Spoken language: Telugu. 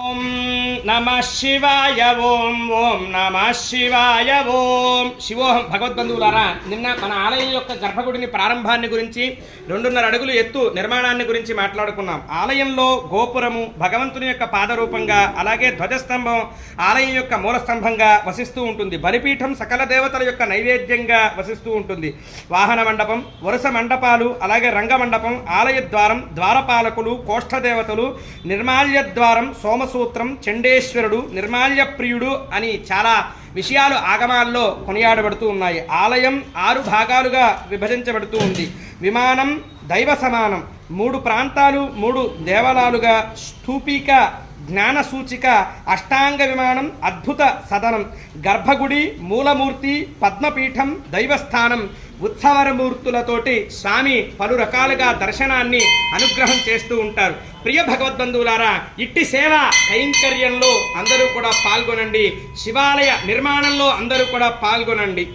ఓం నమః శివాయ ఓం ఓం నమః శివాయ ఓం శివోహం. భగవద్బంధువులారా, నిన్న మన ఆలయం యొక్క గర్భగుడిని ప్రారంభాన్ని గురించి 2.5 అడుగులు ఎత్తు నిర్మాణాన్ని గురించి మాట్లాడుకున్నాం. ఆలయంలో గోపురము భగవంతుని యొక్క పాదరూపంగా, అలాగే ధ్వజస్తంభం ఆలయం యొక్క మూలస్తంభంగా వసిస్తూ ఉంటుంది. బలిపీఠం సకల దేవతల యొక్క నైవేద్యంగా వసిస్తూ ఉంటుంది. వాహన మండపం, వరుస మండపాలు, అలాగే రంగమండపం, ఆలయ ద్వారం, ద్వారపాలకులు, కోష్ఠదేవతలు, నిర్మాల్య ద్వారం, సోమసూత్రం, చండేశ్వరుడు, నిర్మాల్య ప్రియుడు అని చాలా విషయాలు ఆగమాల్లో కొనియాడబడుతూ ఉన్నాయి. ఆలయం 6 భాగాలుగా విభజించబడుతూ ఉంది. విమానం దైవ సమానం, 3 ప్రాంతాలు 3 దేవాలయాలుగా, స్థూపిక, జ్ఞాన సూచిక, అష్టాంగ విమానం, అద్భుత సదనం, గర్భగుడి, మూలమూర్తి, పద్మపీఠం, దైవస్థానం, ఉత్సవరమూర్తులతోటి స్వామి పలు రకాలుగా దర్శనాన్ని అనుగ్రహం చేస్తూ ఉంటారు. ప్రియ భగవద్బంధువులారా, ఇట్టి సేవ కైంకర్యంలో అందరూ కూడా పాల్గొనండి. శివాలయ నిర్మాణంలో అందరూ కూడా పాల్గొనండి.